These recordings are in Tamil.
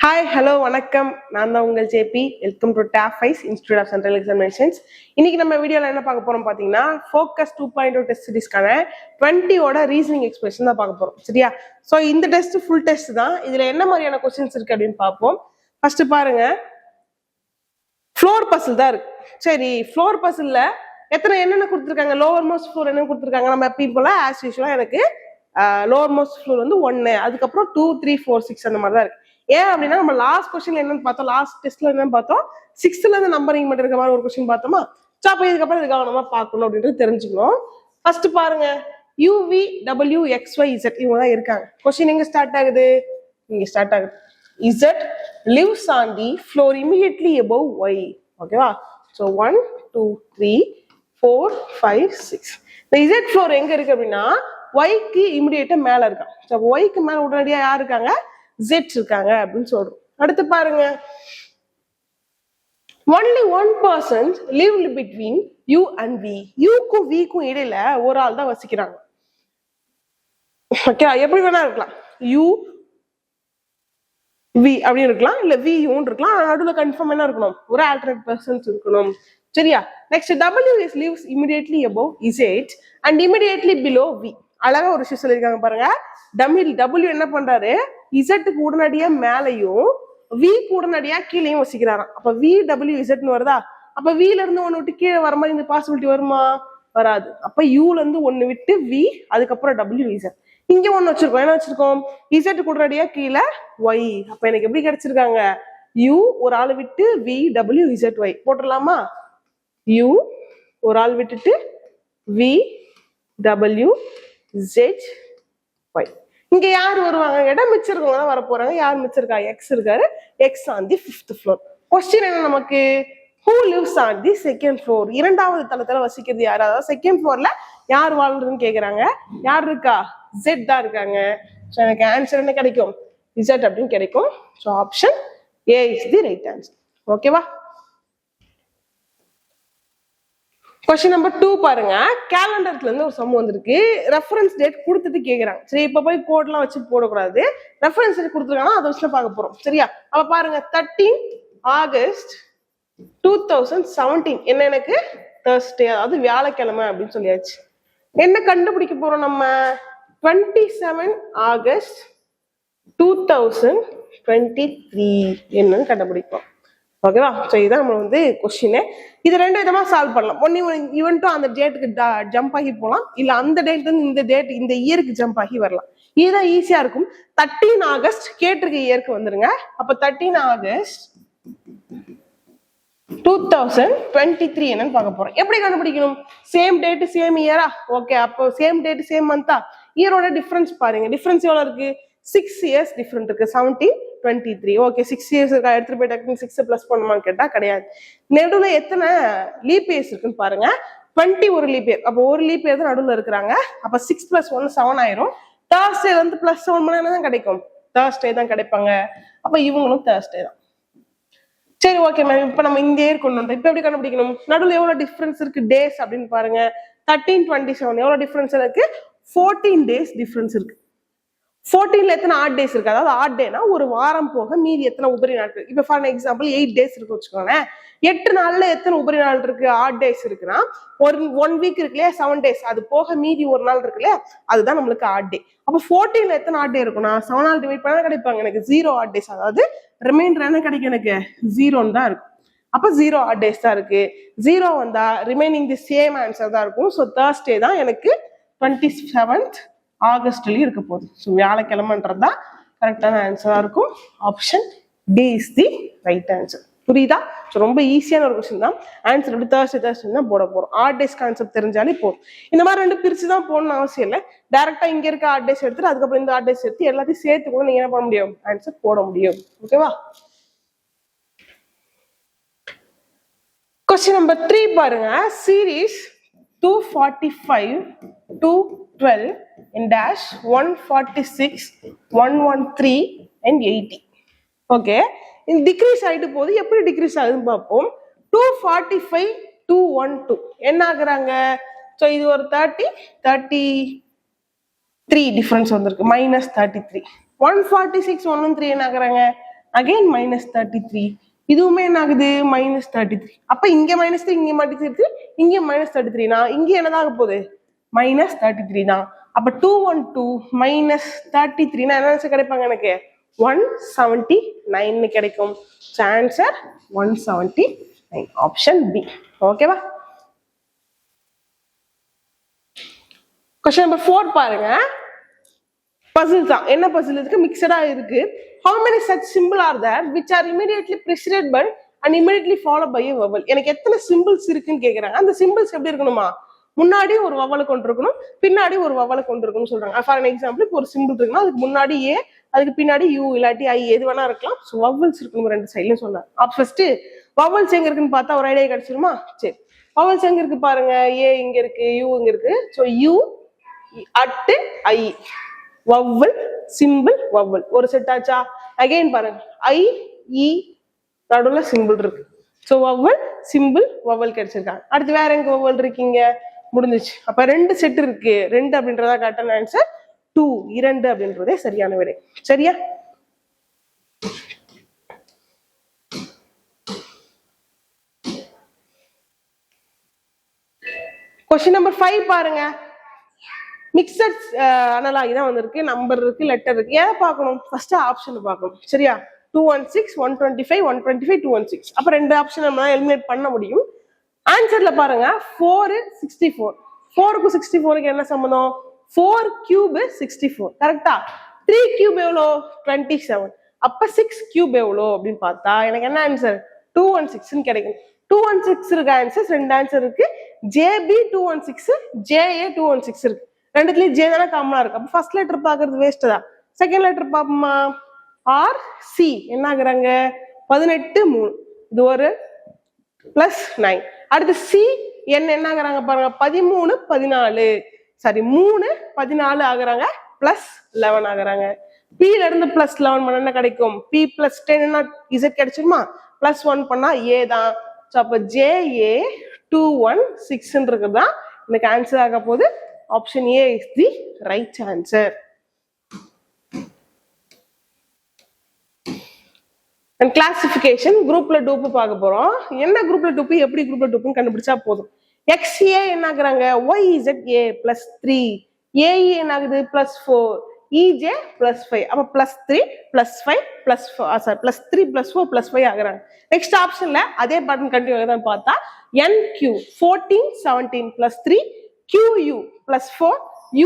ஹாய் ஹலோ வணக்கம். நான் தான் உங்கள் JP. Welcome to TAFIS institute of central examinations. இன்னைக்கு நம்ம வீடியோல என்ன பார்க்க போறோம் பார்த்தீங்கன்னா, ஃபோக்கஸ் 2.0 டெஸ்ட் சீரிஸ்க்கான 20ஓட ரீசனிங் எக்ஸ்பிரஷன் தான் பார்க்க போறோம். சரியா? ஸோ இந்த டெஸ்ட் ஃபுல் டெஸ்ட் தான். இதுல என்ன மாதிரியான கொஸ்டின்ஸ் இருக்கு அப்படின்னு பார்ப்போம். ஃபர்ஸ்ட் பாருங்க, ஃப்ளோர் பசில் தான் இருக்கு. சரி, ஃப்ளோர் பசில்ல என்னென்ன கொடுத்துருக்காங்க, லோவர் மோஸ்ட் ஃப்ளோர் என்ன கொடுத்துருக்காங்க, நம்ம எப்பயும் போல ஆஸ் யூஷுவலா எனக்கு லோவர் மோஸ்ட் ஃப்ளோர் வந்து 1, அதுக்கப்புறம் 2, 3, 4, 6 அந்த மாதிரி தான் இருக்கு. ஏன் அப்படின்னா நம்ம லாஸ்ட் கொஸ்டின்ல என்னன்னு பார்த்தோம், லாஸ்ட் டெஸ்ட்ல என்னன்னு பார்த்தோம், 6ல இருந்து நம்பரிங் மட்டும் இருக்க மாதிரி ஒரு கொஸ்டின் பார்த்தோமா. ஸோ அப்போ இதுக்கப்புறம் இது கவனமா பார்க்கணும் அப்படின்றது தெரிஞ்சுக்கணும். ஃபர்ஸ்ட் பாருங்க, UV W X Y Z இவங்க தான் இருக்காங்க. கொஸ்டின் எங்க ஸ்டார்ட் ஆகுது, இங்க ஸ்டார்ட் ஆகுது. Z lives on the floor immediately above Y. ஓகேவா? ஸோ 1, 2, 3, 4, 5, 6. இந்த Z ஃப்ளோர் எங்க இருக்கு அப்படின்னா ஒய்க்கு இமிடியேட்டா மேல இருக்கான். ஸோ ஒய்க்கு மேல உடனடியா யார் இருக்காங்க, Z இருக்காங்க அப்படின்னு சொல்றோம். அடுத்து பாருங்க, only one person lived between U and V. யூக்கும் விக்கும் இடையில ஒரு ஆள் தான் வசிக்கிறாங்க. ஓகே, எப்படி வேணா இருக்கலாம், U V அப்படின்னு இருக்கலாம், இல்ல V யும் இருக்கலாம். நடுவில் கன்ஃபார்ம் என்ன இருக்கணும், ஒரு ஆல்டர்னேட் பர்சன்ஸ் இருக்கணும். சரியா? Next W is lives immediately above Z and immediately below V. அழகா ஒரு விஷயம் சொல்லியிருக்காங்க பாருங்க. W என்ன பண்றாரு, இசட்டுக்கு உடனடியா மேலையும் விக்கு உடனடியா கீழையும் வசிக்கிறாராம். அப்ப VW இசட்னு வருதா, அப்ப வில இருந்து ஒண்ணு விட்டு கீழே வர மாதிரி இந்த பாசிபிலிட்டி வருமா, வராது. அப்ப யூல இருந்து ஒண்ணு விட்டு V, அதுக்கப்புறம் W இசட். இங்க ஒண்ணு வச்சிருக்கோம், என்ன வச்சிருக்கோம், இசட்டுக்கு உடனடியா கீழே Y. அப்ப எனக்கு எப்படி கிடைச்சிருக்காங்க, U ஒரு ஆள் விட்டு VW இசட் Y போட்டுடலாமா. U ஒரு ஆள் விட்டுட்டு VW Z Y. இங்க யார் வருவாங்க, இடம் மிச்சிருக்கவங்க தான் வர போறாங்க. யார் மிச்சிருக்கா, X இருக்காரு. X on the 5th floor. Question என்ன நமக்கு, who lives on the second floor? இரண்டாவது தளத்துல வசிக்கிறது யார், அதாவது செகண்ட் ஃப்ளோர்ல யார் வாழ்றதுன்னு கேக்குறாங்க. யார் இருக்கா, Z தான் இருக்காங்க. ஸோ எனக்கு ஆன்சர் என்ன கிடைக்கும், Z அப்படின்னு கிடைக்கும். So option A is the right answer. ஓகேவா? கொஸ்டின் நம்பர் 2 பாருங்க, கேலண்டர்ல இருந்து ஒரு சம் வந்திருக்கு. ரெஃபரன்ஸ் டேட் கொடுத்துட்டு கேக்குறாங்க. சரி, இப்ப போய் கோட்லாம் வச்சு போடக்கூடாது, ரெஃபரன்ஸ் டேட் கொடுத்துருக்காங்க, அதை வச்சு பார்க்க போறோம். சரியா? அப்ப பாருங்க, 13 ஆகஸ்ட் 2017 என்ன, எனக்கு Thursday, அதாவது வியாழக்கிழமை அப்படின்னு சொல்லியாச்சு. என்ன கண்டுபிடிக்க போறோம் நம்ம, 27 ஆகஸ்ட் 2023 என்னன்னு கண்டுபிடிப்போம். ஓகேவா? ஸோ இதுதான் நம்ம வந்து கொஸ்டின். இது ரெண்டு விதமா சால்வ் பண்ணலாம். ஒன்னு ஈவென்ட்டும் அந்த டேட்டுக்கு ஜம்ப் ஆகி போகலாம், இல்ல அந்த டேட் இருந்து இந்த டேட் இந்த இயருக்கு ஜம்ப் ஆகி வரலாம். இதுதான் ஈஸியா இருக்கும். 13 ஆகஸ்ட் கேட்டிருக்க இயருக்கு வந்துருங்க. அப்ப 13 ஆகஸ்ட் 2023 என்னன்னு பார்க்க போறோம். எப்படி கண்டுபிடிக்கணும், சேம் டேட் சேம் இயரா. ஓகே, அப்போ சேம் டேட் சேம் மந்தா. இயரோட டிஃபரன்ஸ் பாருங்க, டிஃபரன்ஸ் எவ்வளவு இருக்கு, 6 இயர்ஸ் டிஃபரெண்ட் இருக்கு. 17, 23. ஓகே, 6 இயர்ஸ் இருக்கா, எடுத்துட்டு போய் டக்குனு 6 பிளஸ் பண்ணுமான்னு கேட்டா கிடையாது. நடுவில் எத்தனை லீப் இயர்ஸ் இருக்குன்னு பாருங்க, 20 ஒரு லீப் இயர். அப்போ ஒரு லீப் இயர் தான் நடுவில் இருக்கிறாங்க. அப்ப 6 + 1 7 ஆயிரும். Thursday வந்து +7 பண்ணா என்ன தான் கிடைக்கும், Thursday தான் கிடைப்பாங்க. அப்ப இவங்களும் Thursday தான். சரி, ஓகே மேம். இப்ப நம்ம இந்த இயர் கொண்டு வந்தோம். இப்ப எப்படி கண்டுபிடிக்கணும், நடுவில் எவ்வளவு டிஃபரன்ஸ் இருக்கு டேஸ் அப்படின்னு பாருங்க. 13, 27 எவ்வளவு டிஃபரன்ஸ் இருக்கு, 14 டேஸ் டிஃபரன்ஸ் இருக்கு. 14ல எத்தனை ஆட் டேஸ் இருக்கு, அதாவது ஆட் டேனா ஒரு வாரம் போக மீதி எத்தனை உபரி நாட்கள். இப்ப ஃபார் எக்ஸாம்பிள் 8 டேஸ் இருக்கு வச்சுக்கோங்களேன். 8 நாள்ல எத்தனை உபரி நாள் இருக்கு, ஆட் டேஸ் இருக்குன்னா ஒரு 1 வீக் இருக்கு இல்லையா, 7 டேஸ். அது போக மீதி ஒரு நாள் இருக்கு இல்லையா, அதுதான் நம்மளுக்கு ஆட் டே. அப்ப 14ல எத்தனை ஆட் டே இருக்கும்னா 7 ஆல் டிவைட் பண்ணா கிடைப்பாங்க எனக்கு 0 ஆட் டேஸ். அதாவது ரிமைண்டர் என்ன கிடைக்கும், எனக்கு 0 தான் இருக்கும். அப்ப 0 ஆட் டேஸ் தான் இருக்கு. 0 வந்தா ரிமைனிங் தி சேம் ஆன்சர் தான் இருக்கும். ஸோ Thursday தான் எனக்கு 27th ஆகஸ்ட்லயும் இருக்க போகுது. ஸோ வியாழக்கிழமைன்றதுதான் கரெக்டான ஆன்சரா இருக்கும். Option D is the right answer. புரியுதா? ஸோ ரொம்ப ஈஸியான ஒரு கொஸ்டின் தான். ஆன்சர் எப்படி Thursday தான் போட போறோம். ஆட் டேஸ் கான்செப்ட் தெரிஞ்சாலே போதும். இந்த மாதிரி ரெண்டு பிரிச்சு தான் போடணும்னு அவசியம் இல்லை. டைரக்டா இங்க இருக்க ஆட் டேஸ் எடுத்துட்டு அதுக்கப்புறம் இந்த ஆட் டேஸ் எடுத்து எல்லாத்தையும் சேர்த்து கூட நீங்க என்ன பண்ண முடியும், ஆன்சர் போட முடியும். ஓகேவா? கொஸ்டின் நம்பர் 3 பாருங்க, series 245, 212 in dash 146, 113 and 80. Okay, இந்த டிக்ரீஸ் ஆயிட்டு போகுது. எப்படி டிக்ரீஸ் ஆகுதுன்னு பார்ப்போம். 245, 212 என்ன ஆகுறாங்க, ஸோ இது ஒரு 33 டிஃபரன்ஸ் வந்திருக்கு, -33. 146, 113 என்ன ஆகுறாங்க, அகைன் -33. இதுவுமே என்ன ஆகுது -33. அப்ப இங்க -3 இங்க -33 இங்க -33 நான் இங்க என்னதாக போகுது -33 தான். அப்ப 212 -33 என்ன ஆன்சர் கிடைப்பாங்க எனக்கு 179 கிடைக்கும். Answer 179 option B. ஓகேவா? கொஸ்டின் நம்பர் 4 பாருங்க. பசில் தான். என்ன பசில் இருக்கு? மிக்சடா இருக்கு. How many such symbol are there which are immediately preceded by and immediately followed by a vowel? எனக்கு எத்தனை சிம்பிள்ஸ் இருக்குன்னு கேக்குறாங்க. அந்த சிம்பிள்ஸ் எப்படி இருக்கணுமா? முன்னாடி ஒரு வவலை கொண்டிருக்கணும், பின்னாடி ஒரு வவலை கொண்டிருக்கணும்னு சொல்றாங்க. ஃபார் எக்ஸாம்பிள் இப்போ ஒரு சிம்பிள் இருக்குன்னா அதுக்கு முன்னாடி ஏ, அதுக்கு பின்னாடி யூ இல்லாட்டி ஐ எது வேணா இருக்கலாம். ஸோ வவல்ஸ் இருக்கணும் ரெண்டு சைட்லயும் சொன்னாங்க. ஃபர்ஸ்ட் வவல்ஸ் எங்க இருக்குன்னு பார்த்தா ஒரு ஐடியா கிடைச்சிருமா? சரி, வவல்ஸ் எங்க இருக்கு பாருங்க. ஏ இங்க இருக்கு, யூ இங்க இருக்கு. So U at I vowel simple vowel ஒரு செட் ஆச்சா? அகைன் பாருங்க ஐ இ நடுவுல சிம்பிள் இருக்கு. ஸோ வவல் சிம்பிள் வவல் கிடைச்சிருக்காங்க. அடுத்து வேற எங்க வவல் இருக்கீங்க? முடிஞ்சிச்சு. அப்ப ரெண்டு செட் இருக்கு. 2 அப்படின்றதா கரெக்டான ஆன்சர். 2 2 அப்படின்றதே சரியான விடை. சரியா? கொஸ்டின் நம்பர் 5 பாருங்க. மிக்சட் அனலாகி தான் வந்திருக்கு. நம்பர் இருக்கு, லெட்டர் இருக்கு. ஏன் பார்க்கணும்? ஃபர்ஸ்ட் ஆப்ஷன் பார்க்கணும். சரியா? 216 125 125 216. அப்ப ரெண்டு ஆப்ஷன் நம்ம எலிமினேட் பண்ண முடியும். ஆன்சர்ல பாருங்க 4 64. 4க்கு 64க்கு என்ன சம்பந்தம்? 4 கியூப் 64. கரெக்டா? 3 கியூப் எவ்வளோ? 27. அப்ப 6 கியூப் எவ்வளோ அப்படின்னு பார்த்தா எனக்கு என்ன ஆன்சர்? 216 கிடைக்கும். 216 இருக்கு ஆன்சர். ரெண்டு ஆன்சர் இருக்கு. ஜேபி 216, ஜேஏ 216 இருக்கு. ரெண்டுத்துலயும் ஜே தானே காமனா இருக்கு. அப்ப ஃபர்ஸ்ட் லெட்டர் பாக்குறது வேஸ்ட் தான். செகண்ட் லெட்டர் பாப்போமா? ஆர் சி என்ன ஆகுறாங்க? 18 3. இது ஒரு +9. அடுத்து சி என்ன ஆகுறாங்க பாருங்க. 13 14. சாரி 3 14 ஆகுறாங்க. +11 ஆகுறாங்க. பில இருந்து +11 பண்ண என்ன கிடைக்கும்? பி +10 என்ன இசட் கிடைச்சிருமா? +1 பண்ணா ஏ தான். அப்ப ஜேஏ 216 இருக்குதான் எனக்கு ஆன்சர் ஆக போகுது. Option A is the right answer. And classification குரூப்ல டூப்பு பார்க்க போறோம். என்ன குரூப்ல டூப்பு, எப்படி குரூப்ல டூப்புன்னு கண்டுபிடிச்சா போதும். XA என்ன ஆகுறாங்க? YZA +3, AE என்ன ஆகுது? +4, EJ +5. அப்ப +3 +5 +4 சாரி +3 +4 +5 ஆகுறாங்க. நெக்ஸ்ட் ஆப்ஷன்ல அதே பேட்டர்ன் கண்டினியூ ஆகுதான்னு பார்த்தா NQ 14 17 +3, QU +4,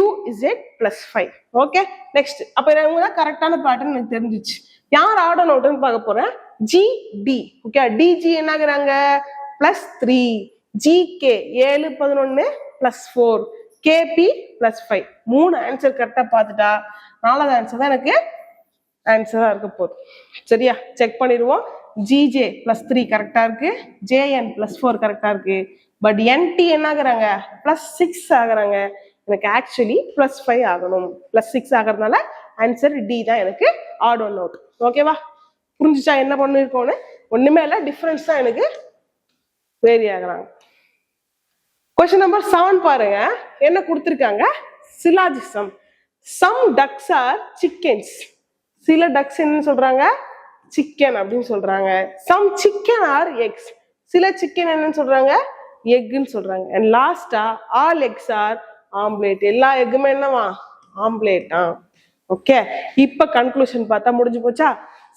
UZ +5. Okay, next அப்ப இவங்க கரெக்டான பேட்டர்ன் எனக்கு தெரிஞ்சிச்சு. யார் ஆர்டர் நோட்டுன்னு பார்க்க போறேன். GD. ஓகே, DG என்ன ஆகுறாங்க? +3, GK 7 11 +4, KP +5. 3 ஆன்சர் கரெக்டா பார்த்துட்டா 4வது ஆன்சர் தான் எனக்கு ஆன்சரா இருக்க போகுது. சரியா? செக் பண்ணிடுவோம். GJ +3 கரெக்டா இருக்கு. JN +4 கரெக்டா இருக்கு. பட் NT என்ன ஆகுறாங்க? +6 ஆகுறாங்க. எனக்கு ஆக்சுவலி +5 ஆகணும். +6 ஆகிறதுனால ஆன்சர் டி தான் எனக்கு ஆட் ஒன் அவுட். ஓகேவா? புரிஞ்சுச்சா என்ன பண்ணிருக்கோன்னு? ஒண்ணுமே இல்ல, டிஃபரன்ஸ் தான் எனக்கு வேரி ஆகுறாங்க. கொஸ்டின் நம்பர் 7 பாருங்க. என்ன கொடுத்திருக்காங்க? Syllogism. Some ducks are chickens. சில டக்ஸ் என்ன சொல்றாங்க? சிக்கன் அப்படின்னு சொல்றாங்க. Some chicken are eggs. சில சிக்கன் என்னன்னு சொல்றாங்க? எக்குன்னு சொல்றாங்க. அண்ட் லாஸ்டா ஆல் எக்ஸ் ஆர் ஆம்லேட். எல்லா எக்குமே என்னவா? ஆம்லேட்டா. ஓகே, இப்ப கன்க்ளூஷன் பார்த்தா முடிஞ்சு போச்சா?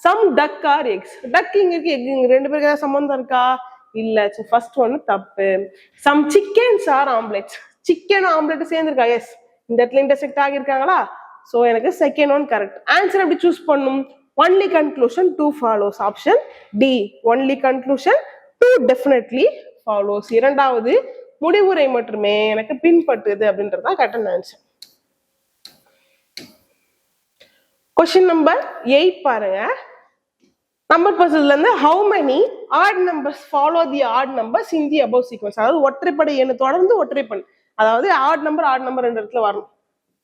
சம் டக் ஆர் எக்ஸ். டக் இங்க இருக்கு, எக் இங்க, ரெண்டு பேருக்கு ஏதாவது சம்பந்தம் இருக்கா? இல்ல. ஃபர்ஸ்ட் ஒன்னு தப்பு. Some chickens are omelettes. Chicken omelette சேர்ந்துருக்கா? எஸ். இந்த இடத்துல இன்டர்செக்ட் ஆகியிருக்காங்களா? சோ எனக்கு செகண்ட் ஒன் கரெக்ட். ஆன்சர் எப்படி சூஸ் பண்ணும்? Only conclusion 2 follows. Option D. Only conclusion 2 definitely follows. இரண்டாவது முடிவுரை மட்டுமே எனக்கு பின்பற்றுது அப்படின்றதுதான் கரெக்டான ஆன்சர். கொஸ்டின் நம்பர் 8 பாருங்க. நம்பர் பசில்ல இருந்து how many odd numbers follow the odd numbers in the above sequence. அதாவது ஒற்றைப்படை எண்ணு தொடர்ந்து ஒற்றைப்படை, அதாவது ஆட் நம்பர் ரெண்டு இடத்துல வரணும்.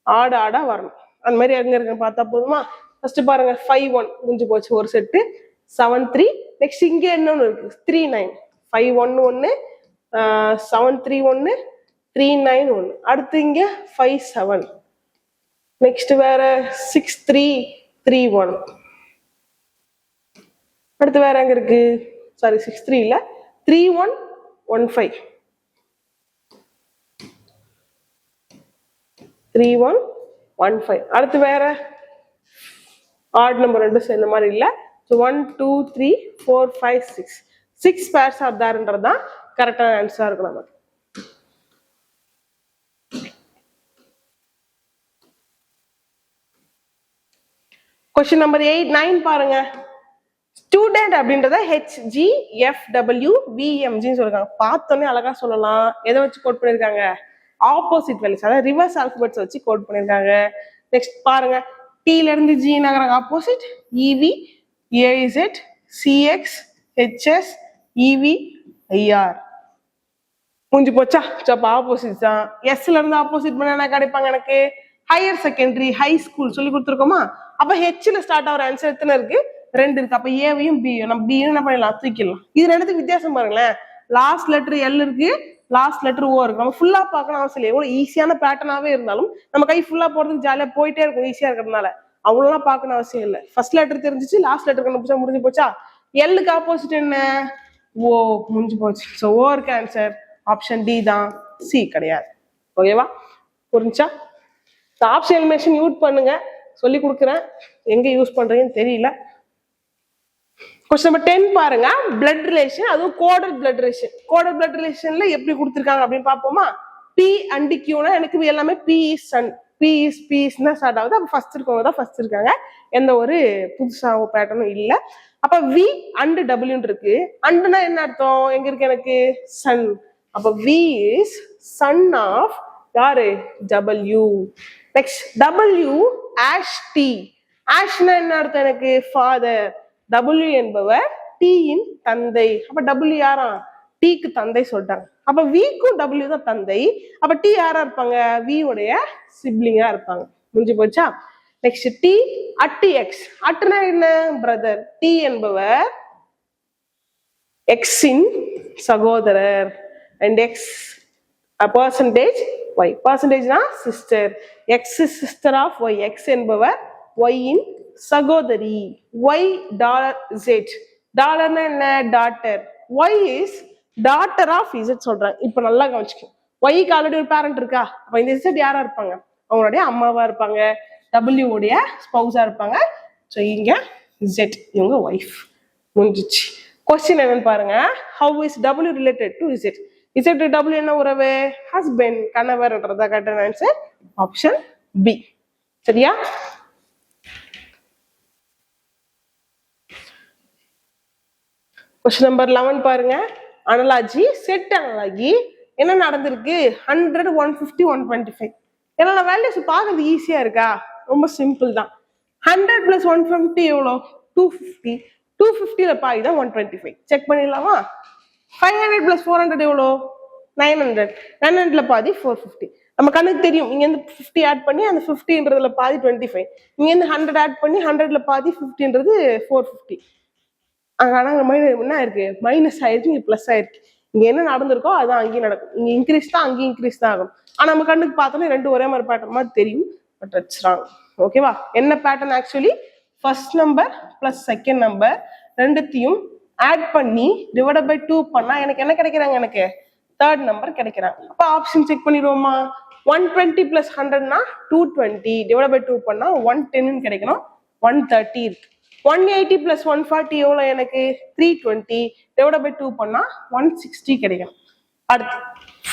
ஆடா வரணும். அந்த மாதிரி எங்க இருக்குன்னு பார்த்தா போதுமா? ஃபர்ஸ்ட் பாருங்க 5 1 முடிஞ்சு போச்சு ஒரு செட்டு. 7 3. நெக்ஸ்ட் இங்க என்னன்னு இருக்கு? 3 9. 5 1 1, 7 3 1, 3 9 1. அடுத்து இங்க 5 7. நெக்ஸ்ட் வேற 6 3 3 1. அடுத்து வேற எங்க இருக்கு? சாரி 63 இல்ல 3115. 3115. அடுத்து வேற ஆட் நம்பர் ரெண்டு சேர்ந்த மாதிரி இல்ல. ஸோ 1 2 3 4 5 6 6 பேர்ஸ் ஆர் தேர்ன்றதுதான் கரெக்டான ஆன்சரா இருக்கும் நமக்கு. கொஸ்டின் நம்பர் 8 9 பாருங்க. ஸ்டூடெண்ட் அப்படின்றத HGFWVMG சொல்றாங்க. பார்த்தோன்னே அழகா சொல்லலாம். எதை வச்சு கோட் பண்ணிருக்காங்க? ஆப்போசிட் வேல்யூஸ், அதாவது ரிவர்ஸ் ஆல்பபெட்ஸ் வச்சு கோட் பண்ணிருக்காங்க. நெக்ஸ்ட் பாருங்க, Tல இருந்து G நகராங்க opposite, EV AZ CX HS EV IR. முடிஞ்சு போச்சா? அப்ப ஆப்போசிட் தான். எஸ்ல இருந்து ஆப்போசிட் பண்ண என்ன கிடைப்பாங்க எனக்கு? ஹையர் செகண்டரி, ஹை ஸ்கூல் சொல்லி கொடுத்துருக்கோமா? அப்ப ஹெச்ல ஸ்டார்ட் ஆகிற ஆன்சர் எத்தனை இருக்கு? 2 இருக்கு. அப்ப ஏவையும் பியும் நம்ம பியும் என்ன பண்ணலாம்? தூக்கிடலாம். இது ரெண்டுத்துக்கு வித்தியாசம் பாருங்களேன். லாஸ்ட் லெட்டர் எல் இருக்கு, லாஸ்ட் லெட்டர் ஓ இருக்கு. நம்ம ஃபுல்லா பார்க்கணும் அவசியம் இல்லை. எவ்வளவு ஈஸியான பேட்டர்னாவே இருந்தாலும் நம்ம கை ஃபுல்லா போறதுக்கு ஜாலியா போயிட்டே இருக்கும், ஈஸியா இருக்கிறதுனால. அவ்வளவுலாம் பார்க்கணும் அவசியம் இல்லை. ஃபர்ஸ்ட் லெட்டர் தெரிஞ்சிச்சு, லாஸ்ட் லெட்டர் கண்டுபிடிச்சா முடிஞ்சு போச்சா? எல்லுக்கு ஆப்போசிட் என்ன? ஓ, முடிஞ்சு போச்சு. ஸோ ஓ இருக்கு ஆன்சர் ஆப்ஷன் டி தான், சி கிடையாது. ஓகேவா? புரிஞ்சா? ஆப்ஷன் எலிமினேஷன் யூஸ் பண்ணுங்க, சொல்லி கொடுக்குறேன். எங்க யூஸ் பண்றீங்கன்னு தெரியல. கொஸ்டின் நம்பர் 10 பாருங்க. பிளட் ரிலேஷன், அதுவும் coded blood relation. Coded blood ரிலேஷன்ல எப்படி கொடுத்துருக்காங்க அப்படின்னு பார்ப்போமா? பி அண்ட் கியூனா எனக்கு எல்லாமே P is son, P is தான் ஸ்டார்ட் ஆகுது. அப்ப ஃபர்ஸ்ட் இருக்கவங்க தான் ஃபர்ஸ்ட் இருக்காங்க. எந்த ஒரு புதுசா பேட்டர்னும் இல்லை. அப்ப வி அண்ட் டபிள்யூன்னு இருக்கு. அண்ட்னா என்ன அர்த்தம்? எங்க இருக்கு எனக்கு? சன். அப்ப வி இஸ் சன் ஆஃப் யாரு? W. Next W hash T. ஆஷ்னா என்ன அர்த்தம் எனக்கு? ஃபாதர். டபிள்யூ என்பவர் டி இன் தந்தை. அப்ப டபிள்யூ யாரா? டிக்கு தந்தை சொல்லிட்டாங்க. அப்ப விக்கும் டபிள்யூ தான் தந்தை. அப்ப டி யாரா இருப்பாங்க? வி உடைய சிப்ளிங்கா இருப்பாங்க. முடிஞ்சு போச்சா? Next T at X. அட்னா என்ன? பிரதர். டி என்பவர் எக்ஸின் சகோதரர். And X percentage Y. பர்சன்டேஜ்னா sister. X sister of Y. X என்பவர் ஒய் இன் சகோதரி. Y dollar Z. டாலர்னா என்ன? Daughter. Y is daughter of Z சொல்றாங்க. இப்ப நல்லா கவனிச்சுக்கோ. ஒய்க்கு ஆல்ரெடி ஒரு பேரண்ட் இருக்கா? அப்ப இந்த Z யாரா இருப்பாங்க? அவங்களுடைய அம்மாவா இருப்பாங்க. டபிள்யூ உடைய ஸ்பௌஸா இருப்பாங்க. ஸோ இங்க Z இவங்க ஒய்ஃப். முடிஞ்சிச்சு. கொஸ்டின் என்னன்னு பாருங்க. How is W related to Z? Z W என்ன உறவு? ஹஸ்பண்ட், கணவர்ன்றதா கரெக்டான ஆன்சர் ஆப்ஷன் பி. சரியா? கொஸ்டின் நம்பர் 11 பாருங்க. Analogy, set analogy. என்ன நடந்திருக்கு? 100 150 125. என்னென்ன வேல்யூஸ் பார்க்கறது ஈஸியா இருக்கா? ரொம்ப சிம்பிள் தான். 100 பிளஸ் 150 எவ்வளோ? 250. 250ல பாதி தான் 125. செக் பண்ணிடலாமா? 500 பிளஸ் 400 எவ்வளோ? 900. 900ல பாதி 450. நம்ம கண்ணுக்கு தெரியும். இங்க இருந்து 50 ஆட் பண்ணி அந்த 50ன்றதுல பாதி 25. இங்க இருந்து 100 ஆட் பண்ணி 100ல பாதி 50ன்றது 450. ஆனா என்ன இருக்கு? மைனஸ் ஆயிருக்கு, இங்க பிளஸ் ஆயிருக்கு. இங்க என்ன நடந்திருக்கோ அதான் அங்கேயும் நடக்கும். இங்க இன்க்ரீஸ் தான், அங்கேயும் இன்க்ரீஸ் தான் ஆகும். ஆனா நம்ம கண்ணுக்கு பார்த்தோன்னா ரெண்டு ஒரே மாதிரி பேட்டர்ன் மாதிரி தெரியும். But it's wrong. ஓகேவா? என்ன pattern? Actually first number plus second number ரெண்டுத்தையும் ஆட் பண்ணி டிவைட் பை 2 பண்ணா எனக்கு என்ன கிடைக்கிறாங்க? எனக்கு தேர்ட் நம்பர் கிடைக்கிறாங்க. அப்ப ஆப்ஷன் செக் பண்ணிடுவோமா? 120 பிளஸ் 100னா 220. டிவைட் பை 2 பண்ணா 110 கிடைக்கணும். 130 இருக்கு. 180 பிளஸ் 140 எவ்வளோ? எனக்கு 320. டிவைட் பை 2 பண்ணா 160 கிடைக்கும். அடுத்து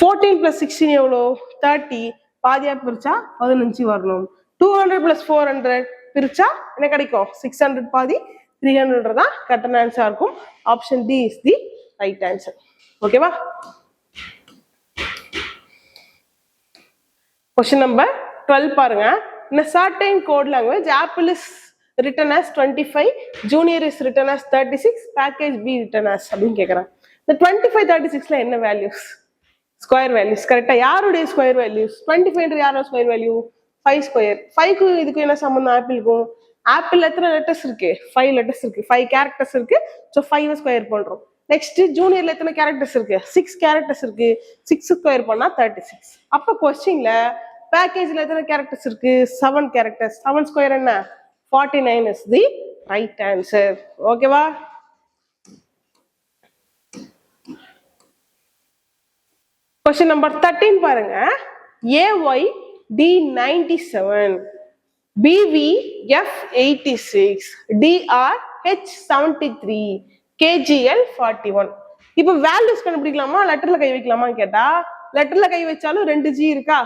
14 பிளஸ் 16 எவ்வளோ? 30. பாதியா பிரிச்சா 15 வரணும். 200 பிளஸ் 400 பிரிச்சா என்ன கிடைக்கும்? 600 பாதி 300 தான் கரெக்டான ஆன்சர் இருக்கும். Option D is the right answer. ஓகேவா? கொஸ்டின் நம்பர் 12 பாருங்க. In a certain code language, Apple is written as 25, Junior is written as 36, package B written as அப்படின்னு கேட்குறாங்க. இந்த 25 36ல என்ன வேல்யூஸ்? Square values. கரெக்டா? யாருடைய ஸ்கொயர் வேல்யூஸ்? 25 யாரோட ஸ்கொயர் வேல்யூ? 5 ஸ்கொயர். 5க்கு இதுக்கு என்ன சம்பந்தம்? ஆப்பிளுக்கும். ஆப்பிள் எத்தனை லெட்டர்ஸ் இருக்கு? 5 லெட்டர்ஸ் இருக்கு. 5 கேரக்டர்ஸ் இருக்கு. ஸோ 5 ஸ்கொயர் பண்றோம். நெக்ஸ்ட் ஜூனியர்ல எத்தனை கேரக்டர்ஸ் இருக்கு? 6 கேரக்டர்ஸ் இருக்கு. 6 ஸ்கொயர் பண்ணா 36. அப்ப கொஸ்டின்ல பேக்கேஜ்ல எத்தனை கேரக்டர்ஸ் இருக்கு? 7 கேரக்டர்ஸ். 7 ஸ்கொயர் என்ன? 49 இஸ் தி ரைட் ஆன்சர். ஓகேவா? கொஸ்டின் நம்பர் 13 பாருங்க. AY D97, BV F86, DR H73, KGL 41. இப்போ வேல்யூஸ் கண்டுபிடிக்கலாமா லெட்டர்ல கை வைக்கலாமா கேட்டா, லெட்டர்ல கை வச்சாலும் 2 G இருக்கா,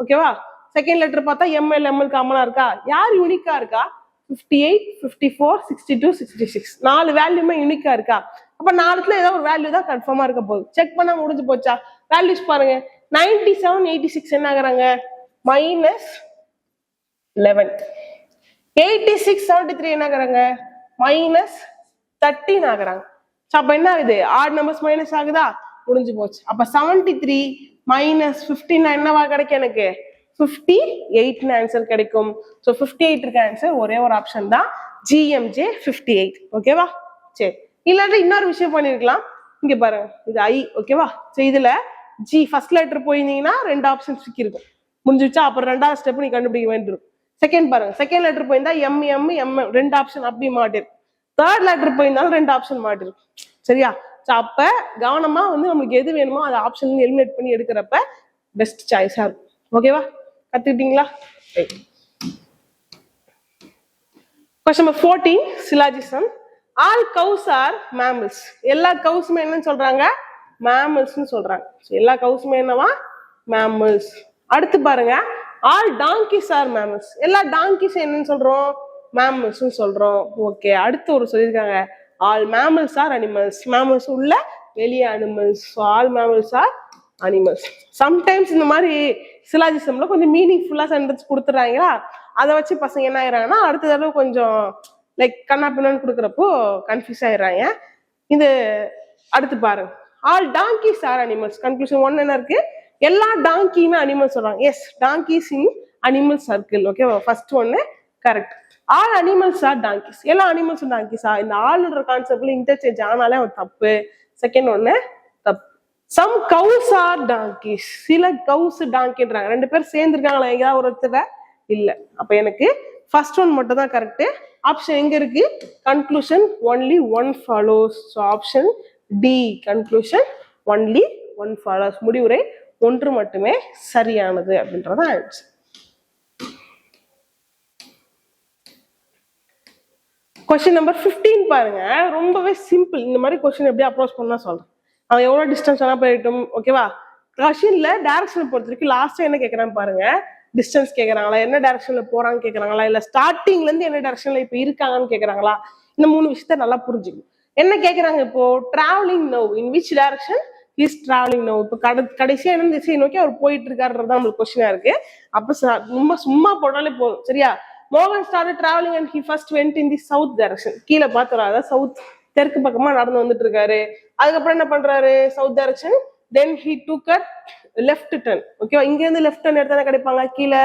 ஓகேவா. செகண்ட் லெட்டர் பார்த்தா ML காமனா இருக்கா, யார் யூனிக்கா இருக்கா, 58, 54, 62, 66 4 வேல்யூமே யூனிக்கா இருக்கா. அப்ப 4த்துல ஏதோ ஒரு வேல்யூ தான் கன்ஃபார்மா இருக்க போகுது. செக் பண்ணா முடிஞ்சு போச்சா. வேல்யூஸ் பாருங்க. 97, 86 என்ன ஆகுறாங்க, -11. 86, 73 என்ன ஆகுறாங்க, -13 ஆகுறாங்க. அப்ப என்ன ஆகுது, ஆட் நம்பர்ஸ் மைனஸ் ஆகுதா, முடிஞ்சு போச்சு. அப்ப 73 - 15 என்னவா கிடைக்கும், எனக்கு 58 ஆன்சர் கிடைக்கும். சோ 58 இருக்க ஆன்சர் ஒரே ஒரு ஆப்ஷன் தான், GMJ 58. ஓகேவா. சரி, இல்லாட்டி இன்னொரு விஷயம் பண்ணிருக்கலாம். இங்க பாருங்க, இது I, ஓகேவா. சோ இதுல G ஃபர்ஸ்ட் லெட்டர் போயிருந்தீங்கன்னா 2 ஆப்ஷன் இருக்கும், முடிஞ்சிச்சா. அப்புறம் 2வது ஸ்டெப் நீ கண்டுபிடிக்க வேண்டியிருக்கும். செகண்ட் பாருங்க, செகண்ட் லெட்டர் போயிருந்தா MM 2 ஆப்ஷன் அப்படி மாட்டிருக்கும். தேர்ட் லெட்டர் போயிருந்தாலும் 2 ஆப்ஷன் மாட்டிருக்கும். சரியா. அப்ப கவனமா வந்து நமக்கு எது வேணுமோ அதை ஆப்ஷன் எலிமினேட் பண்ணி எடுக்கிறப்ப பெஸ்ட் சாய்ஸா இருக்கும். ஓகேவா, கத்துக்கிட்டீங்களா. Question number 14 syllogism. All cows are mammals. எல்லா கவுஸுமே என்னன்னு சொல்றாங்க, மேமல்ஸ்னு சொல்றாங்க. எல்லா கவுஸுமே என்னவா, மேமல்ஸ். அடுத்து பாருங்க, ஆல் டாங்கிஸ் ஆர் மேமல்ஸ். எல்லா டாங்கிஸ் என்னன்னு சொல்றோம், மேமல்ஸ் சொல்றோம். ஓகே, அடுத்து ஒரு சொல்லியிருக்காங்க, all mammals are animals. Mammals உள்ள வெளிய animals. All mammals are animals. Sometimes இந்த மாதிரி சிலாஜிசம்ல கொஞ்சம் மீனிங்ஃபுல்லா சென்டென்ஸ் கொடுத்துறாங்களா, அதை வச்சு பசங்க என்ன ஆயிடுறாங்கன்னா அடுத்த தடவை கொஞ்சம் லைக் கண்ணா பின்னான்னு கொடுக்குறப்போ கன்ஃபியூஸ் ஆயிடுறாங்க. இது அடுத்து பாருங்க, all donkeys are animals. Conclusion 1 என்ன இருக்கு, எல்லா டாங்கியுமே அனிமல்ஸ் சொல்றாங்க. Yes, donkeys in animal circle. Okay, first ஒன்னு correct. All animals are donkeys. எல்லா அனிமல்ஸும் டாங்கிஸா, இந்த ஆல்ன்ற கான்செப்ட்ல இன்டர்சேஞ்ச் ஆனாலே அவன் தப்பு. செகண்ட் ஒன்னு தப்பு. Some கவுஸ் R டாங்கிஸ். சில கவுஸ் டாங்கின்றாங்க. 2 பேர் சேர்ந்துருக்காங்களா எங்கேயாவது ஒருத்தர இல்ல. அப்ப எனக்கு ஃபர்ஸ்ட் ஒன் மட்டும் தான் கரெக்ட். ஆப்ஷன் எங்க இருக்கு, conclusion only 1 follows. So option D, conclusion only 1 follows. முடிவுரை 1 மட்டுமே சரியானது அப்படின்றத ஆன்சர். கொஸ்டின் நம்பர் 15 பாருங்க, ரொம்பவே சிம்பிள். இந்த மாதிரி கொஸ்டின் எப்படி அப்ரோச் பண்ணா சொல்றேன். அவன் எவ்வளவு டிஸ்டன்ஸ் வேணா போயிட்டும். ஓகேவா. கொஸ்டின்ல டைரக்ஷனை பொறுத்த வரைக்கும் லாஸ்டா என்ன கேட்கறான்னு பாருங்க, டிஸ்டன்ஸ் கேட்கறாங்களா, என்ன டைரக்ஷன்ல போறான்னு கேட்கறாங்களா, இல்ல ஸ்டார்டிங்ல இருந்து என்ன டைரக்ஷன்ல இப்ப இருக்காங்கன்னு கேட்கறாங்களா, இந்த 3 விஷயத்த நல்லா புரிஞ்சுக்கணும். என்ன கேட்கறாங்க இப்போ, travelling now, in which direction is travelling now. இப்போ கடைசியா என்ன திசையை நோக்கி அவர் போயிட்டு இருக்காருன்றதான் நம்மளுக்கு கொஸ்டினா இருக்கு. அப்ப சும்மா போட்டாலே போதும். சரியா. மோகன் started traveling and he first went in the south direction. கீழே பாத்துறா, அதாவது சவுத் தெற்கு பக்கமா நடந்து வந்துட்டு இருக்காரு. அதுக்கப்புறம் என்ன பண்றாரு, south direction. then he took a left turn. ஓகேவா. இங்க இருந்து லெஃப்ட் டர்ன் எடுத்தா கிடைப்பாங்க, கீழே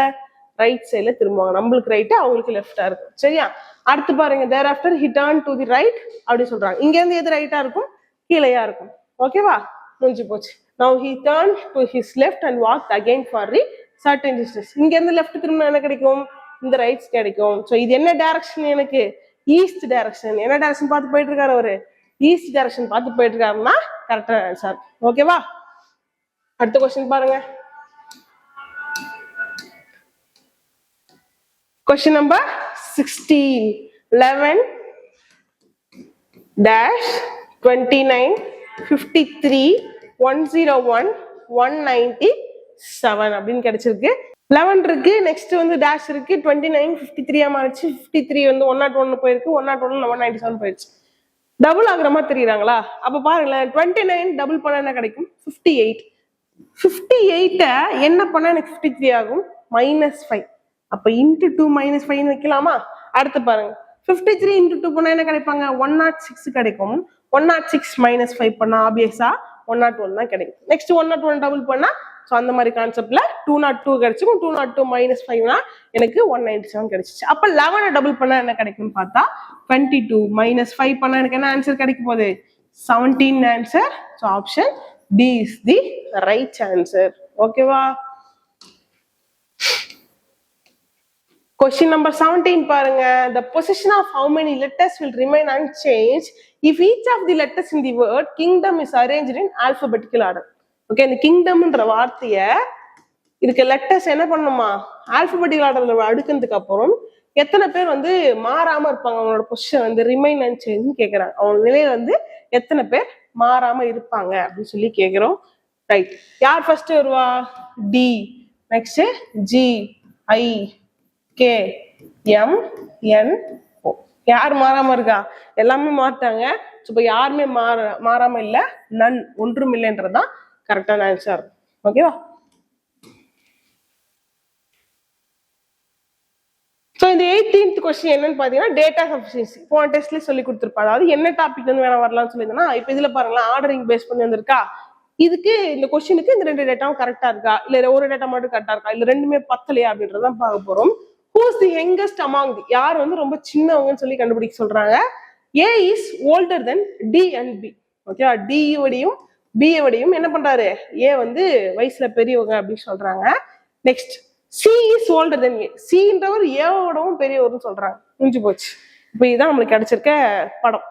ரைட் சைட்ல திரும்புவாங்க. நம்மளுக்கு ரைட், அவங்களுக்கு லெஃப்டா இருக்கும். சரியா. அடுத்து பாருங்க, thereafter he turned to the right அப்படி சொல்றாங்க. இங்க இருந்து எது ரைட்டா இருக்கும், கீழையா இருக்கும். ஓகேவா, முடிஞ்சு போச்சு. now he turned to his left and walked again for a certain distance. இங்க இருந்து லெஃப்ட் திரும்ப என்ன கிடைக்கும், இந்த ரைட்ஸ் கிடைக்கும். சோ இது என்ன டைரக்ஷன், எனக்கு ஈஸ்ட் டைரக்ஷன். என்ன டைரக்ஷன் பார்த்து போயிட்டு இருக்காரு அவரு, ஈஸ்ட் டைரக்ஷன் பார்த்து போயிட்டு இருக்காருன்னா கரெக்டான ஆன்சர். ஓகேவா. அடுத்த क्वेश्चन பாருங்க. Question number 16. 11 dash 29 53 101 197 அப்படின்னு கிடைச்சிருக்கு. 11 இருக்கு, நெக்ஸ்ட் வந்து டேஷ் இருக்கு, 29 53 மாறிச்சு, 53 வந்து 101 போயிருக்கு, 101 197 போயிடுச்சு. டபுள் ஆகுற மாதிரி தெரியுறாங்களா. அப்ப பாருங்களேன், 29 டபுள் பண்ணா என்ன கிடைக்கும், 58. 58 என்ன பண்ணா எனக்கு 53 ஆகும், -5. அப்ப இன்டு 2 -5 வைக்கலாமா. அடுத்து பாருங்க, 53 இன்டு 2 பண்ணா என்ன கிடைப்பாங்க, 106 கிடைக்கும். 106 -5 பண்ணா ஆப்வியஸா 101 தான் கிடைக்கும். நெக்ஸ்ட் 101 டபுள் பண்ணா, சோ அந்த மாதிரி கான்செப்ட்ல 202 கிடைச்சிடும். 202 -5னா எனக்கு 197 கிடைச்சிச்சு. அப்ப 11 டபுள் பண்ணா என்ன கிடைக்கும்னு பார்த்தா 22 -5 பண்ணா எனக்கு என்ன ஆன்சர் கிடைக்க போகுது, 17 answer. So option D is the right answer. ஓகேவா. Question number 17 பாருங்க. The position of how many letters will remain unchanged if each of the letters in the word kingdom is arranged in alphabetical order. Okay, இந்த கிங்டம்ன்ற வார்த்தைய இதுக்கு லெட்டர்ஸ் என்ன பண்ணுமா, ஆல்பபெட்டிக் ஆர்டர்ல அடுக்கிறதுக்கு அப்புறம் எத்தனை பேர் வந்து மாறாம இருப்பாங்க, அவங்களோட பொசிஷன் வந்து ரிமைன் அண்ட் சேஞ்ச் கேக்குறாங்க, அவங்க நிலையில வந்து எத்தனை பேர் மாறாம இருப்பாங்க அப்படின்னு சொல்லி கேக்குறோம். ரைட், யார் ஃபர்ஸ்ட் வருவா, டி, நெக்ஸ்ட் ஜி, ஐ, கே, எம், என், ஓ. யார் மாறாம இருக்கா, எல்லாமே மாட்டாங்க. இப்ப யாருமே மாறாம இல்ல, நன், ஒன்றும் இல்லைன்றதுதான் கரெக்டான ஆன்சர். ஓகேவா? ஸோ இந்த 18th கொஸ்டின் என்னன்னு பாத்தீங்கன்னா டேட்டா சஃபிஷியன்சி. போன டெஸ்ட்ல சொல்லி கொடுத்துருப்பா, அதாவது என்ன டாபிக் வந்து வேணா வரலாம்னு சொல்லியிருந்தேன்னா, இப்ப இதுல பாருங்களேன் ஆர்டரிங் பேஸ் பண்ணி வந்திருக்கா. இதுக்கு இந்த கொஸ்டினுக்கு இந்த 2 டேட்டாவும் கரெக்டா இருக்கா, இல்ல ஒரு டேட்டா மட்டும் கரெக்டா இருக்கா, இல்ல ரெண்டுமே பத்தலையா அப்படின்றதான் பார்க்க போறோம். Who's the youngest among the, யார் வந்து ரொம்ப சின்னவங்கன்னு சொல்லி கண்டுபிடிக்க சொல்றாங்க. A is older than D and B. ஓகேவா? டி விடையும் பி விடையும் என்ன பண்றாரு, ஏ வந்து வயசுல பெரியவங்க அப்படின்னு சொல்றாங்க. Next C is older than A, சின்றவர் ஏவோடவும் பெரியவர்னு சொல்றாங்க. முடிஞ்சு போச்சு. இப்ப இதுதான் நம்மளுக்கு கிடைச்சிருக்க படம்.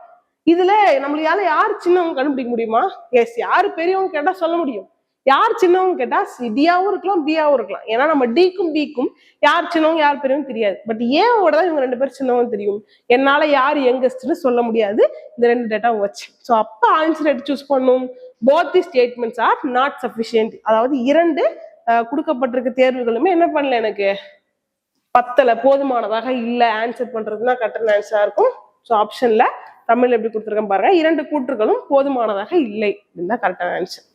இதுல நம்மளால யார் சின்னவங்க கண்டுபிடிக்க முடியுமா? எஸ், யாரு பெரியவங்க கேட்டா சொல்ல முடியும். யார் சின்னவங்க கேட்டா டியாவும் இருக்கலாம் பியாவும் இருக்கலாம். ஏன்னா நம்ம டிக்கும் பிக்கும் யார் சின்னவங்க யார் பெரியவங்க தெரியாது. பட் ஏவோட தான் இவங்க 2 பேரும் சின்னவங்க தெரியும். என்னால யார் யங்கஸ்ட்னு சொல்ல முடியாது இந்த 2 டேட்டாவும் வச்சு. ஸோ அப்ப ஆன்சர் எடுத்து சூஸ் பண்ணும். Both the statements are not sufficient. அதாவது 2 கொடுக்கப்பட்டிருக்க தேர்வுகளுமே என்ன பண்ணல, எனக்கு பத்தல, போதுமானதாக இல்ல ஆன்சர் பண்றதுன்னா கரெக்டான ஆன்சரா இருக்கும். ஸோ ஆப்ஷன்ல தமிழ் எப்படி கொடுத்துருக்கேன் பாருங்க, 2 கூற்றுகளும் போதுமானதாக இல்லை அப்படின்னு தான் கரெக்டான answer.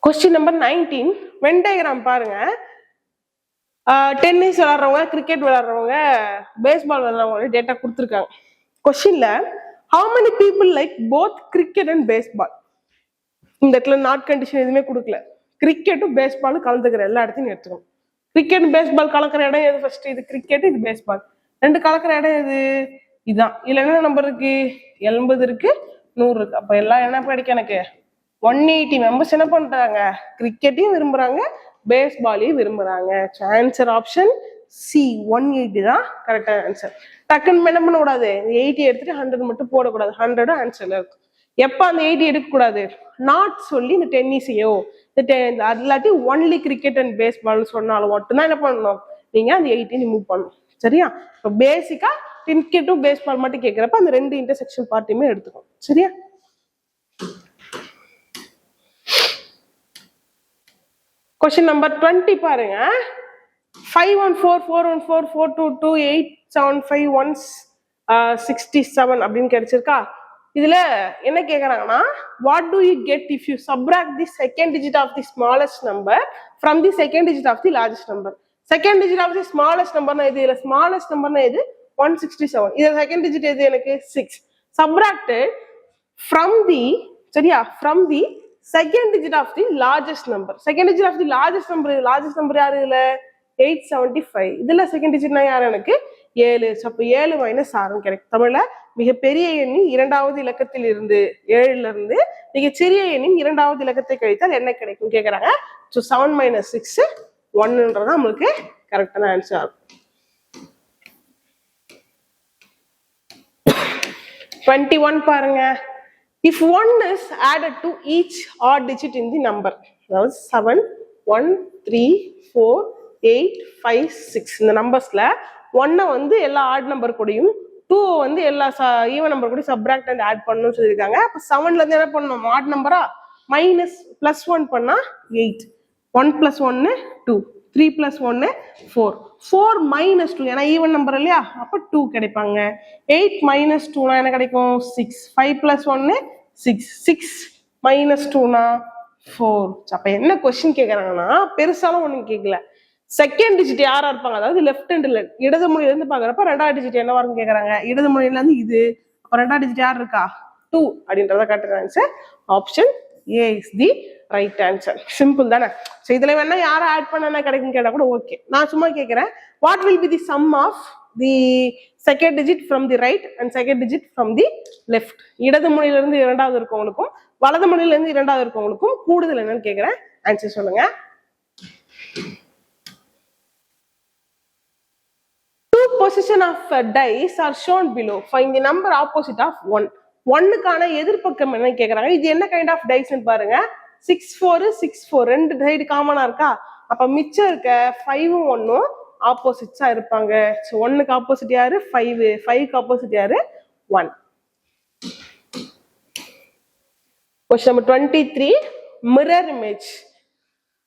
Question number 19 Venn diagram பாருங்க. டென்னிஸ் விளையாடுறவங்க, கிரிக்கெட் விளையாடுறவங்க, பேஸ்பால் விளையாடுறவங்க டேட்டா கொடுத்துருக்காங்க. கொஸ்டின்ல how many people like both cricket and baseball? இந்த இடத்துல நாட் கண்டிஷன் எதுவுமே கொடுக்கல. கிரிக்கெட்டும் பேஸ்பாலும் கலந்துக்கிற எல்லா இடத்தையும் எடுத்துக்கணும். கிரிக்கெட் பேஸ்பால் கலக்கிற இடம் எது ஃபர்ஸ்ட், இது கிரிக்கெட் இது பேஸ்பால். 2 கலக்கிற இடம் எது, இதுதான். இதுல என்ன நம்பர் இருக்கு, 80 இருக்கு, 100 இருக்கு. அப்ப எல்லாம் என்ன கிடைக்கும், எனக்கு 180 மெம்பர்ஸ் என்ன பண்றாங்க, கிரிக்கெட்டையும் விரும்புறாங்க பேஸ்பாலையும் விரும்புறாங்க. ஆன்சர் ஆப்ஷன் சி 180 தான் கரெக்டான ஆன்சர். டக்குன்னு என்ன பண்ணக்கூடாது, 80 எடுத்துட்டு 100 மட்டும் போடக்கூடாது. 100 ஆன்சர்ல இருக்கு. எப்ப அந்த 80 எடுக்கக்கூடாது, நாட் சொல்லி இந்த டென்னிஸையோ இல்லாட்டி ஒன்லி கிரிக்கெட் அண்ட் பேஸ்பால் சொன்னாலும் மட்டும்தான் என்ன பண்ணணும், நீங்க அந்த 80 ரிமூவ் பண்ணணும். சரியா? இப்போ பேசிக்கா கிரிக்கெட்டும் பேஸ்பால் மட்டும் கேட்கிறப்ப அந்த 2 இன்டர்செக்ஷன் பார்ட்டியுமே எடுத்துக்கணும். சரியா? கொஸ்டின் நம்பர் 20 பாருங்க. 51444422875 அப்படின்னு கிடைச்சிருக்கா. இதுல என்ன கேக்குறாங்கன்னா, what do you get if you subtract the second digit of the smallest number from the second digit of the largest number? Second digit of the smallest number na edu, smallest number na edu 167. Idu second digit edu enakku 6. Subtracted from the, சரியா, from the second digit of the largest number. Second digit of the largest number யாரு இதுல 875. இதுல செகண்ட் டிஜிட்னா யாரு, எனக்கு 7. அப்ப 7 - 6 கிடைக்கும். தமிழ்ல மிகப்பெரிய எண்ணின் 2வது இலக்கத்தில் இருந்து 7ல இருந்து மிகச்சிறிய எண்ணின் 2வது இலக்கத்தை கழித்தால் என்ன கிடைக்கும் கேக்குறாங்க. ஸோ 7 - 6 1ன்றதான் நம்மளுக்கு கரெக்டான ஆன்சர் ஆகும். 21 பாருங்க. If 1 is added to each odd digit in the number, அதாவது 7, 1, 3, 4, 8, 5, 6 இந்த நம்பர்ஸ்ல 1 வந்து எல்லா ஆட் நம்பர் கூடயும் 2 வந்து எல்லா ஈவன் நம்பர் கூட சப்ராக்ட் அண்ட் ஆட் பண்ணணும்னு சொல்லியிருக்காங்க. அப்ப 7ல இருந்து என்ன பண்ணணும், ஆட் நம்பரா -+1 பண்ணா 8, 1 + 1 2, 3 + 1 4, 4 - 2 ஏன்னா ஈவன் நம்பர் இல்லையா, அப்ப 2 கிடைப்பாங்க. 8 - 2 என்ன கிடைக்கும், 6. 5 + 1 6, 6 - 2 4. அப்ப என்ன கொஸ்டின் கேக்குறாங்கன்னா, பெருசாலும் ஒண்ணும் கேட்கல, செகண்ட் டிஜிட் யாரா இருப்பாங்க, அதாவது லெஃப்ட் ஹேண்ட்ல இடது முனையில இருந்து பாக்குறப்ப 2வது டிஜிட் என்னவா இருக்குன்னு கேக்குறாங்க. இடது முனையில இருந்து இது, அப்ப 2வது டிஜிட் யார் இருக்கா, 2 அப்படின்றத correct answer. Option A is the right answer. Simple தானே. சோ இதுல வேணா யாரை ஆட் பண்ணா கிடைக்கும் கேட்டா கூட ஓகே. நான் சும்மா கேக்குறேன், what will be the sum of the second digit from the right and second digit from the left. இடது முனையில இருந்து 2வது இருக்கவங்களுக்கும் வலது முனையில இருந்து 2வது இருக்கவங்களுக்கும் கூடுதல் என்னன்னு கேக்குறேன். ஆன்சர் சொல்லுங்க. Position of dice are shown below. Find the number opposite of 1. 1க்கான எதிர்பக்கம் என்ன கேக்குறாங்க. இது என்ன கைண்ட் ஆஃப் டைஸ்ன்னு பாருங்க. 6 4 6 4 ரெண்டு சைடு காமனா இருக்கா. அப்ப மிச்சம் இருக்க 5ம் 1ம் ஆப்போசிட்ஸா இருப்பாங்க. 1க்கு ஆப்போசிட் யாரு 5, 5க்கு ஆப்போசிட் யாரு 1. Question number 23, mirror image.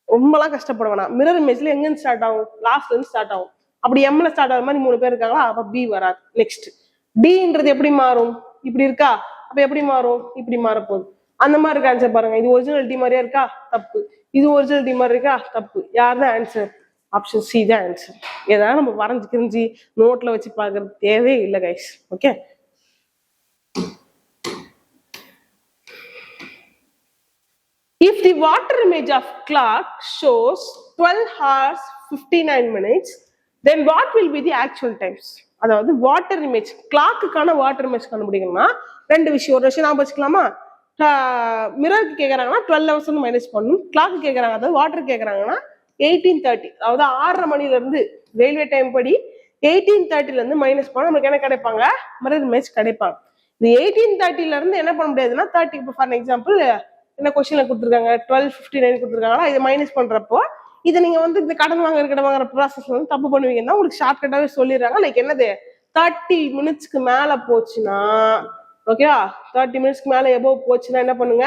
ரொம்பலாம் கஷ்டப்பட வேணாம். மிரர் இமேஜ்ல எங்க ஸ்டார்ட் ஆகும், லாஸ்ட்ல இருந்து ஸ்டார்ட் ஆகும். அப்படி எம்ல ஸ்டார்ட் ஆகிற மாதிரி 3 பேர் இருக்காங்களா, அப்ப பி வராது. நெக்ஸ்ட் டின்றது எப்படி மாறும், இப்படி இருக்கா, அப்ப எப்படி மாறும், இப்படி மாறப்போகுது. அந்த மாதிரி இருக்க ஆன்சர் பாருங்க. இது ஒரிஜினல் டி மாதிரியா இருக்கா, தப்பு. இது ஒரிஜினல் டி மாதிரி இருக்கா, தப்பு. யார் தான் ஆன்சர், ஆப்ஷன் சி தான் ஆன்சர். ஏதாவது நம்ம வரைஞ்சு கிரிஞ்சு நோட்ல வச்சு பாக்குறது தேவையே இல்லை guys. Okay. If the water image of clock shows 12 hours 59 minutes, then what will be the actual times? அதாவது வாட்டர் இமேஜ், கிளாக்குக்கான வாட்டர் இமேஜ் கண்டுபிடிக்கணும்னா ரெண்டு விஷயம். ஒரு விஷயம் நான் வச்சுக்கலாமா, மிரருக்கு கேட்கறாங்கன்னா 12 hours மைனஸ் பண்ணணும். கிளாக்கு கேட்கறாங்க, அதாவது வாட்டர் கேட்கறாங்கன்னா 18:30, அதாவது 6:30 மணில இருந்து ரயில்வே டைம் படி 18:30ல இருந்து மைனஸ் பண்ண நமக்கு என்ன கிடைப்பாங்க, மிரர் இமேஜ் கிடைப்பாங்க. இந்த 18:30ல இருந்து என்ன பண்ண முடியாதுன்னா 30, இப்போ ஃபார் எக்ஸாம்பிள் என்ன கொஸ்டின்ல கொடுத்துருக்காங்க 12:59 கொடுத்துருக்காங்களா, இதை மைனஸ் பண்றப்போ இதை நீங்க வந்து இந்த கடன் வாங்குற ப்ராசஸ் வந்து தப்பு பண்ணுவீங்கன்னா உங்களுக்கு ஷார்ட் கட்டாவே சொல்லிடுறாங்க. லைக் என்னது 30 மினிட்ஸ்க்கு மேல போச்சுன்னா, ஓகேவா, 30 மினிட்ஸ்க்கு மேல எபோவ் போச்சுன்னா என்ன பண்ணுங்க,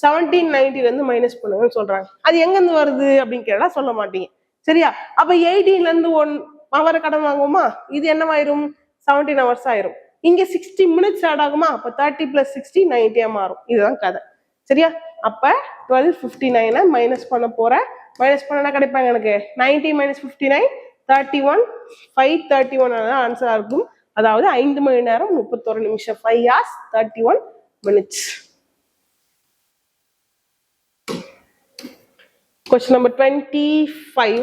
1790ல இருந்து மைனஸ் பண்ணுங்கன்னு சொல்றாங்க. அது எங்க இருந்து வருது அப்படின்னு கேட்டா சொல்ல மாட்டீங்க. சரியா, அப்ப 18ல இருந்து 1 ஹவர் கடன் வாங்குவோமா, இது என்னவாயிரும் 17 hours ஆயிரும். இங்க 60 மினிட்ஸ் ஆட் ஆகுமா, அப்ப 30 + 60 90 மாறும். இதுதான் கதை. சரியா, அப்ப 12:59 மைனஸ் பண்ண போறேன். மைனஸ் பண்ணா கிடைப்பாங்க எனக்கு 90 - 59 31 5:31 ஆன்சரா இருக்கும். அதாவது 5 மணி நேரம் 31 நிமிஷம், 5 hours 31 minutes. Question number 25.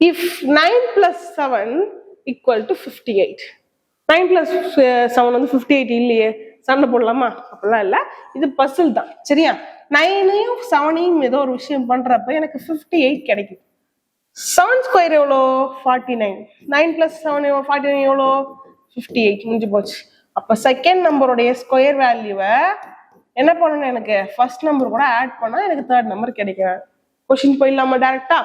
If 9 + 7 = 58. 9 + 7 வந்து 58 இல்லையே, சண்டை போடலாமா, அப்படிலாம் இல்ல, இது பசில் தான். சரியா, 9ஐயும் 7ஐயும் ஏதோ ஒரு விஷயம் பண்றப்ப எனக்கு 58 கிடைக்கும். 7² எவ்வளோ 49, 9 + 7 49 எவ்வளோ 58, முடிஞ்சு போச்சு. அப்ப செகண்ட் நம்பருடைய ஸ்கொயர் வேல்யூவை என்ன பண்ணணும், எனக்கு ஃபர்ஸ்ட் நம்பர் கூட ஆட் பண்ணா எனக்கு தேர்ட் நம்பர் கிடைக்கும். கொஸ்டின் போயிடலாமா டைரக்டா.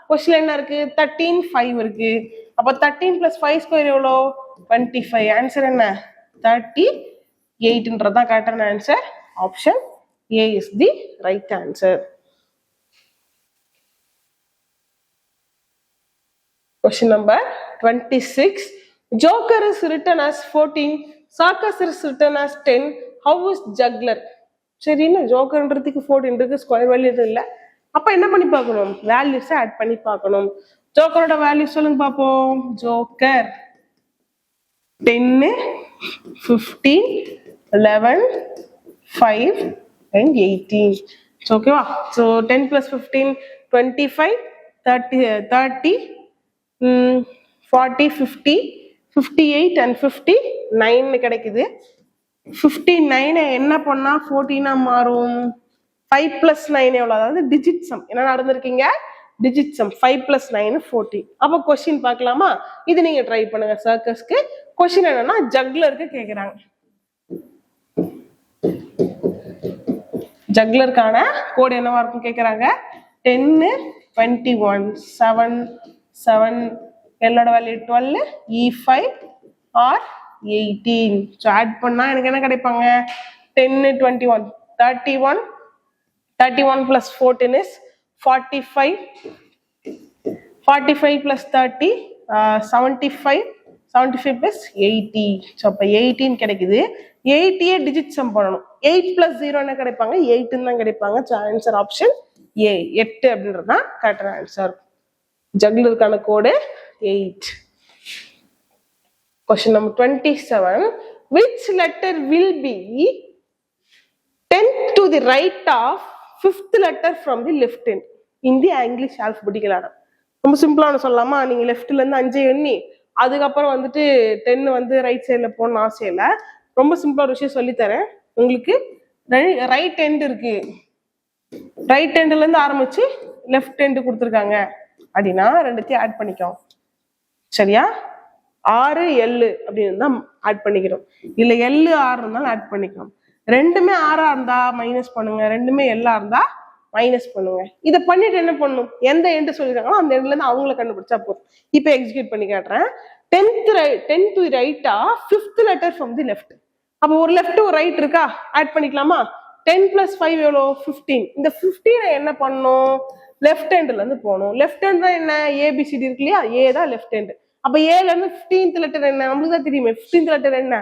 கொஸ்டின் என்ன இருக்கு, 13 5 இருக்கு. அப்ப 13 + 5² எவ்வளோ 25. ஆன்சர் என்ன 38ன்றதான் கரெக்டான answer. Option A is the right answer. Question number 26. Joker is written as 14, Circus is written as 10. How is juggler? சரி, என்ன ஜோக்கர்ன்றதுக்கு 14 இருக்கு, ஸ்கொயர் வேல்யூ எதுவும் இல்லை. அப்ப என்ன பண்ணி பார்க்கணும், வேல்யூஸ் ஆட் பண்ணி பார்க்கணும். ஜோக்கரோட வேல்யூ சொல்லுங்க பார்ப்போம். Joker 10 15 11 5 and 18. ஓகேவா, ஸோ 10 + 15 25 30 40 50 58 and 59 கிடைக்குது. 59 என்ன பண்ணா 14 மாறும். 5 + 9 எவ்வளவு, அதாவது டிஜிட் சம் என்ன நடந்திருக்கீங்க, டிஜிட் சம் 5 + 9 14. அப்ப கொஸ்டின் பார்க்கலாமா, இது நீங்க ட்ரை பண்ணுங்க. சர்க்கஸ்க்கு கொஸ்டின் என்னன்னா ஜக்லருக்கு கேக்குறாங்க. ஜக்லருக்கான கோட் என்னவா இருக்கும் கேக்குறாங்க. 10 21 7 7 எல்லோட value 12 E5 or 18. So add பண்ணா எனக்கு என்ன கிடைப்பாங்க, 10 21 31 31 + 14 is 45 45 + 30 75 75 + 80. ஸோ அப்போ 18 கிடைக்குது. 80 டிஜிட் சம் பண்ணணும். 8 + 0 என்ன கிடைப்பாங்க, 8 தான் கிடைப்பாங்க. ஸோ ஆன்சர் ஆப்ஷன் A 8 அப்படின்றது தான் கரெக்டான answer. ஜக்லருக்கான code 8. Question number 27. Which letter will be 10th to the right of 5th letter from the left end in the English alphabetical order? ரொம்ப சிம்பிளான சொல்லலாமா, நீங்க லெஃப்ட்ல இருந்து 5 எண்ணி அதுக்கப்புறம் வந்துட்டு 10 வந்து ரைட் சைட்ல போகணும்னு அவசியம் இல்லை. ரொம்ப சிம்பிளா ஒரு விஷயம் சொல்லித்தரேன் உங்களுக்கு. ரைட் எண்ட் இருக்கு, ரைட் எண்ட்ல இருந்து ஆரம்பிச்சு லெஃப்ட் எண்ட் கொடுத்துருக்காங்க அப்படின்னா ரெண்டுத்தையும் ஆட் பண்ணிக்கோம். சரியா, 6 L அப்படின்னு தான் ஆட் பண்ணிக்கிறோம். இல்ல L 6 இருந்தாலும் ஆட் பண்ணிக்கிறோம். ரெண்டுமே 6 இருந்தா மைனஸ் பண்ணுங்க, ரெண்டுமே L இருந்தா மைனஸ் பண்ணுங்க. இதை பண்ணிட்டு என்ன பண்ணும், எந்த எண்டு சொல்லிருக்காங்களோ அந்த எண்ட்ல இருந்து அவங்கள கண்டுபிடிச்சா போதும். இப்ப எக்ஸிக்யூட் பண்ணி காட்டுறேன். 10th ரைட்டா 5th letter from the left. அப்போ ஒரு லெஃப்ட் ஒரு ரைட் இருக்கா, ஆட் பண்ணிக்கலாமா? 10 + 5 எவ்வளோ? 15. இந்த 15 என்ன பண்ணும், லெஃப்ட் ஹேண்ட்ல இருந்து போகணும். லெஃப்ட் ஹேண்ட் தான் என்ன, ஏபிசிடி இருக்கு இல்லையா, ஏ தான் லெஃப்ட் ஹேண்ட். அப்ப ஏல இருந்து 15th லெட்டர் என்ன, நம்மளுக்கு தான் தெரியுமே. 15th லெட்டர் என்ன,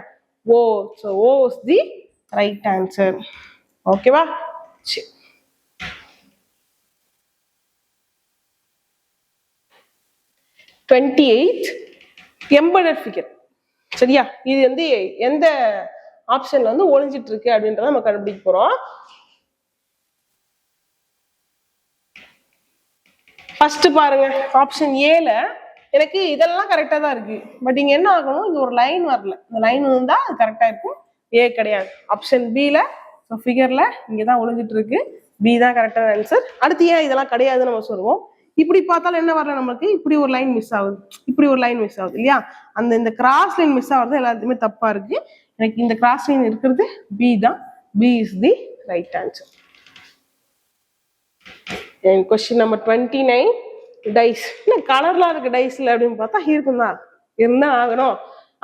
O. So O is the right answer. ஓகேவா? சரி. 28 எம்பெடட் ஃபிகர். சரியா? இது வந்து எந்த ஆப்ஷன்ல வந்து ஒளிஞ்சிட்டு இருக்கு அப்படின்றத நம்ம கண்டுபிடிக்க போறோம். ஃபர்ஸ்ட் பாருங்க, ஆப்ஷன் ஏல எனக்கு இதெல்லாம் கரெக்டா தான் இருக்கு. பட் இங்க என்ன ஆகணும், இங்க ஒரு லைன் வரல. இந்த லைன் இருந்தா அது கரெக்டா இருக்கும். ஏ கிடையாது. ஆப்ஷன் பில ஃபிகர்ல இங்கதான் ஒளிஞ்சிட்டு இருக்கு. பி தான் கரெக்டான ஆன்சர். அடுத்து ஏன் இதெல்லாம் கிடையாதுன்னு நம்ம சொல்லுவோம். இப்படி பார்த்தாலும் என்ன வரல நமக்கு, இப்படி ஒரு லைன் மிஸ் ஆகுது, இப்படி ஒரு லைன் மிஸ் ஆகுது இல்லையா? இந்த கிராஸ் லைன் மிஸ் ஆகுறது எல்லாத்துக்குமே தப்பா இருக்கு. எனக்கு இந்த கிராஸ் லைன் இருக்கிறது பி தான். B is the right answer. Question number 29, dice. என்ன கலர்லாம் இருக்கு டைஸ்ல அப்படின்னு பார்த்தா இருக்கும் தான், இருந்தா ஆகணும்.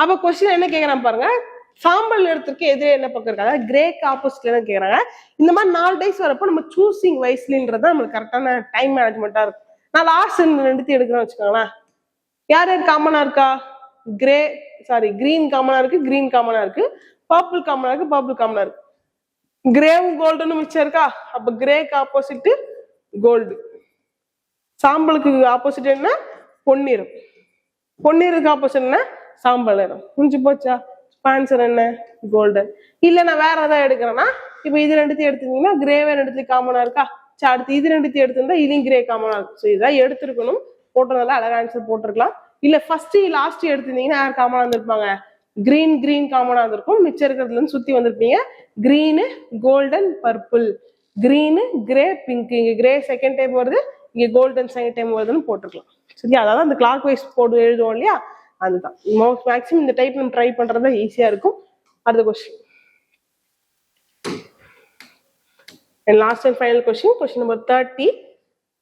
அப்ப கொஸ்டின் என்ன கேட்கறான் பாருங்க, சாம்பல் நிறத்திற்கு எதிரே என்ன பக்கம் இருக்காங்க, கிரேக்கு ஆப்போசிட்ல என்ன கேட்கறாங்க. இந்த மாதிரி 4 டைஸ் வரப்போ நம்ம சூசிங் வைஸ்லின்றதான் நம்மளுக்கு கரெக்டான டைம் மேனேஜ்மெண்டா இருக்கும். நான் லாஸ்ட் 2 எடுக்கிறேன்னு வச்சுக்கோங்களேன். யார் யார் காமனா இருக்கா, கிரீன் காமனா இருக்கு, கிரீன் காமனா இருக்கு, பர்பிள் காமனா இருக்கு, பர்பிள் காமனா இருக்கு, கிரேவும் கோல்டுன்னு மிச்சம் இருக்கா. அப்ப கிரேக்கு ஆப்போசிட் கோல்டு, சாம்பலுக்கு ஆப்போசிட் என்ன, பொன்னிறம், பொன்னிறதுக்கு ஆப்போசிட் என்ன, சாம்பல் நிறம். முடிஞ்சு போச்சா? ஆன்சர் என்ன, கோல்டன். இல்ல நான் வேற ஏதாவது எடுக்கிறேன்னா, இப்ப இது 2 எடுத்தீங்கன்னா கிரேவே 2 காமனா இருக்கா. அடுத்து இது 2 எடுத்திருந்தா இதுவும் கிரே காமனா இருக்கும். ஸோ இதான் எடுத்துருக்கணும். போட்டதால அழகா ஆன்சர் போட்டிருக்கலாம். இல்ல ஃபர்ஸ்ட் லாஸ்ட் எடுத்திருந்தீங்கன்னா யார் காமனா இருந்திருப்பாங்க, கிரீன் காமனா இருந்திருக்கும். மிச்சம் இருக்கிறதுல இருந்து சுத்தி வந்திருப்பீங்க. Green, golden, purple, green, grey, pink. இங்க கிரே செகண்ட் டைம் வருது, இங்க கோல்டன் செகண்ட் டைம் வருதுன்னு போட்டுருக்கலாம். சரியா? அதாவது அந்த கிளாக் வைஸ் போட்டு எழுதுவோம் இல்லையா, அதுதான். மேக்ஸிமம் இந்த டைப் நம்ம ட்ரை பண்றது ஈஸியா இருக்கும். அடுத்த question, last and final question, question number 30.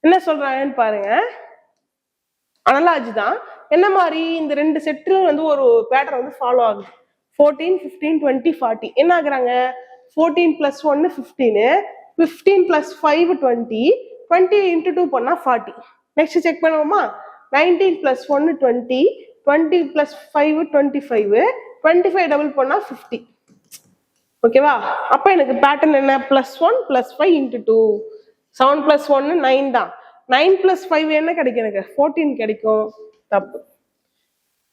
என்ன சொல்றாங்கன்னு பாருங்க. அனலாஜி தான். என்ன மாதிரி இந்த 2 செட்டும் வந்து ஒரு பேட்டர்ன் வந்து ஃபாலோ ஆகுது. 14, 15, 20, 40. என்ன ஆகுறாங்க, 14 + 1 15, 15 + 5 20, 20 × 2 பண்ணா 40. நெக்ஸ்ட் செக் பண்ணுவோமா. 19 + 1 20, 20 + 5 25, 25 டபுள் பண்ணா 50. ஓகேவா? அப்ப எனக்கு பேட்டர்ன் என்ன, +1 + 5 × 2, 7 + 1 9 தான். 9 + 5 என்ன கிடைக்கும், எனக்கு 14 கிடைக்கும். தப்பு.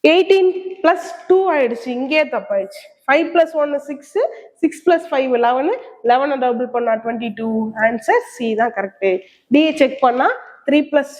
18 + 2 ஆயிடுச்சு, இங்கே தப்பாயிடுச்சு. 5 + 1 6, 6 + 5 11, 11 டபுள் பண்ணா 22. ஆன்சர் சி தான் கரெக்ட். டி செக் பண்ணா 3 +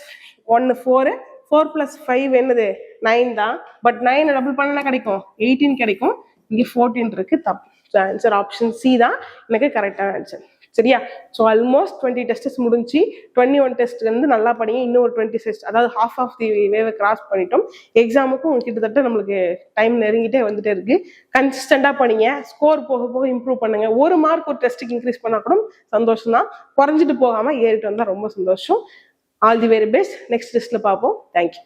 1 4, 4 + 5 என்னது 9 தான். பட் 9 டபுள் பண்ணா கிடைக்கும் 18 கிடைக்கும். இங்க 14 இருக்கு, தப்பு. ஆன்சர் ஆப்ஷன் சி தான் எனக்கு கரெக்டான ஆன்சர். சரியா? ஸோ ஆல்மோஸ்ட் 20 டெஸ்ட் முடிஞ்சு. 21 டெஸ்ட்ல இருந்து நல்லா படிங்க. இன்னும் ஒரு 20 டெஸ்ட், அதாவது half ஆஃப் தி வேவை கிராஸ் பண்ணிட்டோம். எக்ஸாமுக்கும் கிட்டத்தட்ட நம்மளுக்கு டைம் நெருங்கிட்டே வந்துட்டே இருக்கு. கன்சிஸ்டண்டா படிங்க. ஸ்கோர் போக போக இம்ப்ரூவ் பண்ணுங்க. 1 மார்க் ஒரு டெஸ்ட்டுக்கு இன்க்ரீஸ் பண்ணா கூட சந்தோஷம் தான். குறைஞ்சிட்டு போகாம ஏறிட்டு வந்தா ரொம்ப சந்தோஷம். All the very best. Next டெஸ்ட்ல பார்ப்போம். தேங்க்யூ.